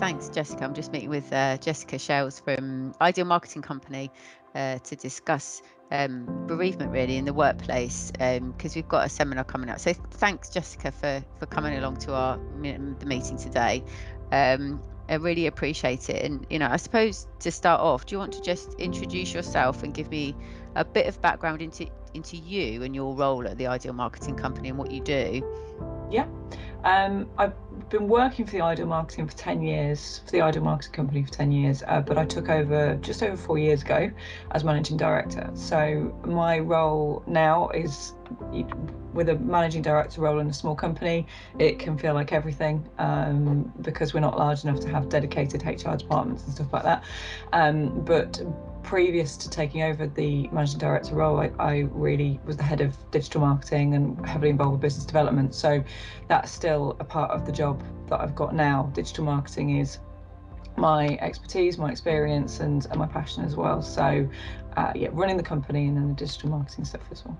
Thanks, Jessica. I'm just meeting with Jessica Shailes from Ideal Marketing Company to discuss bereavement really in the workplace, because we've got a seminar coming up. So thanks, Jessica, for coming along to the meeting today. I really appreciate it. And, I suppose to start off, do you want to just introduce yourself and give me a bit of background into you and your role at the Ideal Marketing Company and what you do? Yeah. I've been working for the Ideal Marketing for 10 years, for the Ideal Marketing Company for 10 years, but I took over just over 4 years ago as Managing Director. So my role now is, with a Managing Director role in a small company, it can feel like everything, because we're not large enough to have dedicated HR departments and stuff like that. But previous to taking over the Managing Director role, I really was the head of digital marketing and heavily involved with business development. So that's still a part of the job that I've got now. Digital marketing is my expertise, my experience, and my passion as well. So running the company and then the digital marketing stuff as well.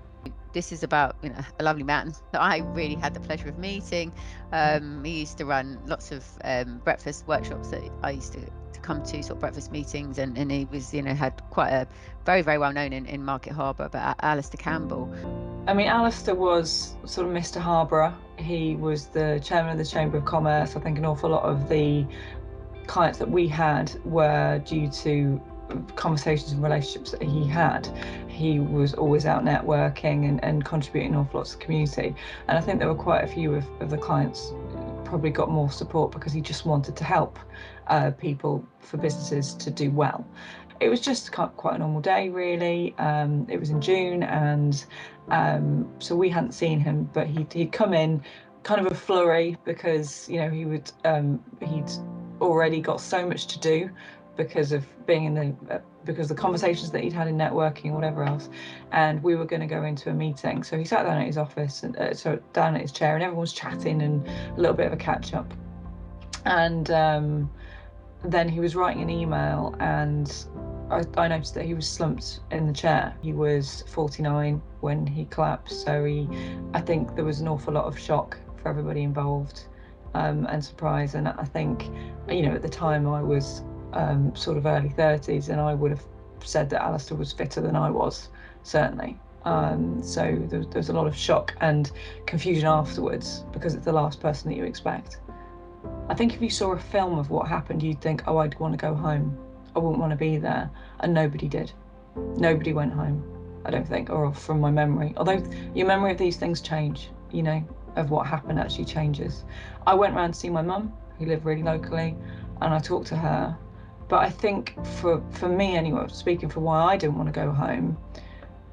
This is about a lovely man that I really had the pleasure of meeting. He used to run lots of breakfast workshops that I used to come to, sort of breakfast meetings, and he was had quite a very well known in Market Harbour, but Alistair Campbell. I mean, Alistair was sort of Mr. Harborough. He was the chairman of the Chamber of Commerce. I think an awful lot of the clients that we had were due to conversations and relationships that he had. He was always out networking and contributing an awful lot to the community. And I think there were quite a few of the clients probably got more support because he just wanted to help people, for businesses to do well. It was just quite a normal day, really. It was in June, and so we hadn't seen him, but he'd come in kind of a flurry because he'd already got so much to do because of being in because the conversations that he'd had in networking, whatever else, and we were going to go into a meeting. So he sat down at his office, and down at his chair, and everyone was chatting and a little bit of a catch up. And then he was writing an email, and I noticed that he was slumped in the chair. He was 49 when he collapsed, so I think there was an awful lot of shock for everybody involved, and surprise. And I think, at the time I was sort of early 30s, and I would have said that Alistair was fitter than I was, certainly. So there was a lot of shock and confusion afterwards because it's the last person that you expect. I think if you saw a film of what happened, you'd think, oh, I'd want to go home. I wouldn't want to be there. And nobody did. Nobody went home, I don't think, or from my memory. Although your memory of these things change, of what happened actually changes. I went round to see my mum, who lived really locally, and I talked to her. But I think for me anyway, speaking for why I didn't want to go home,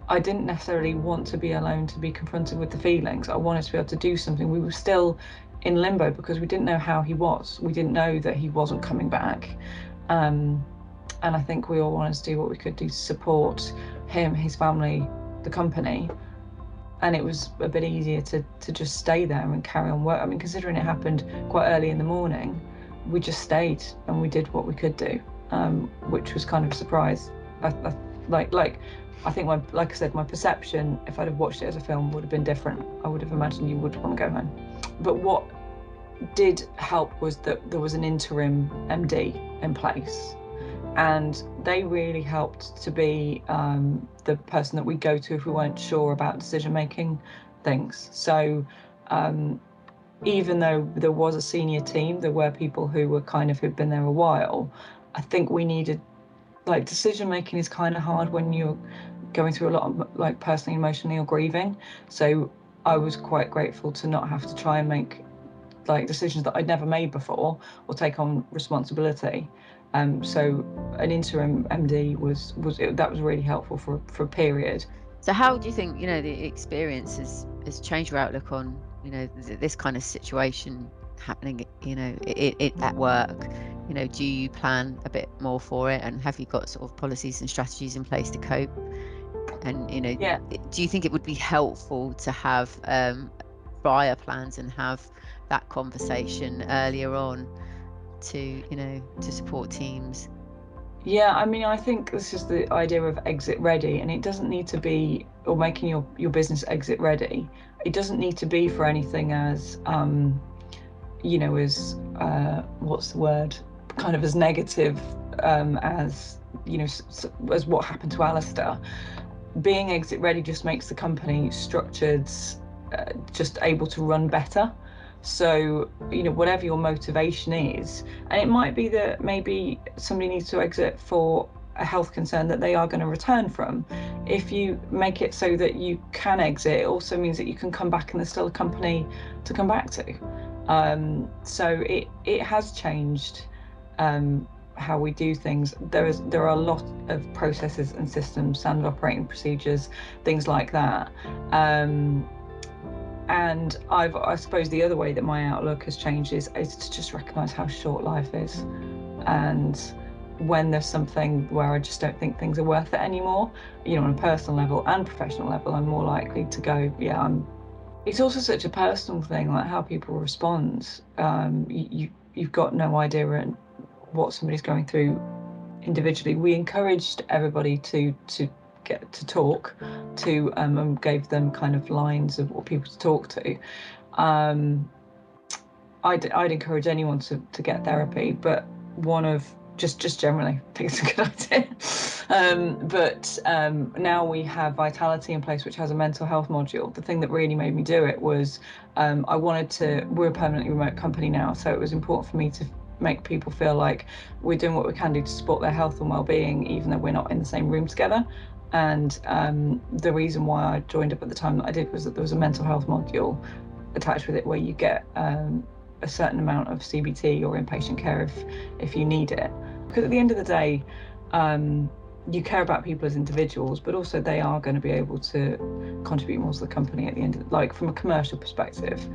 I didn't necessarily want to be alone, to be confronted with the feelings. I wanted to be able to do something. We were still in limbo because we didn't know how he was. We didn't know that he wasn't coming back. And I think we all wanted to do what we could do to support him, his family, the company. And it was a bit easier to just stay there and carry on work. I mean, considering it happened quite early in the morning, we just stayed and we did what we could do, which was kind of a surprise. I think like I said, my perception, if I'd have watched it as a film, would have been different. I would have imagined you would want to go home. But what did help was that there was an interim MD in place, and they really helped to be the person that we go to if we weren't sure about decision-making things. So even though there was a senior team, there were people who were who'd been there a while. I think we needed, decision-making is kind of hard when you're going through a lot of personally, emotionally, or grieving. So I was quite grateful to not have to try and make decisions that I'd never made before or take on responsibility. So an interim MD was really helpful for a period. So how do you think the experience has changed your outlook on this kind of situation happening it at work? Do you plan a bit more for it, and have you got sort of policies and strategies in place to cope? And Yeah. Do you think it would be helpful to have prior plans and have that conversation earlier on to support teams? Yeah, I mean, I think this is the idea of exit ready, and it doesn't need to be, or making your business exit ready. It doesn't need to be for anything as, as what's the word? kind of as negative as, you know, as what happened to Alistair. Being exit ready just makes the company structured, just able to run better. So, you know, whatever your motivation is, and it might be that maybe somebody needs to exit for a health concern that they are going to return from. If you make it so that you can exit, it also means that you can come back and there's still a company to come back to. So it has changed how we do things. There are a lot of processes and systems, standard operating procedures, things like that. And I suppose the other way that my outlook has changed is to just recognise how short life is. And when there's something where I just don't think things are worth it anymore, you know, on a personal level and professional level, I'm more likely to go, yeah, it's also such a personal thing, like how people respond. You've got no idea what somebody's going through individually. We encouraged everybody to get to talk to, and gave them kind of lines of what people to talk to. I'd encourage anyone to get therapy, but one of just generally, I think it's a good idea. But now we have Vitality in place, which has a mental health module. The thing that really made me do it was we're a permanently remote company now, so it was important for me to make people feel like we're doing what we can do to support their health and well-being, even though we're not in the same room together. And the reason why I joined up at the time that I did was that there was a mental health module attached with it where you get a certain amount of CBT or inpatient care if you need it. Because at the end of the day, you care about people as individuals, but also they are going to be able to contribute more to the company at the end of, like, from a commercial perspective.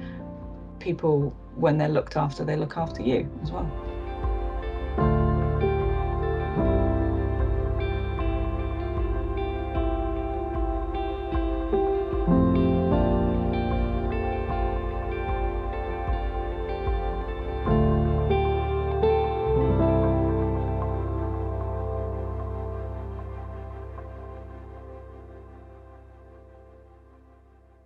People, when they're looked after, they look after you as well.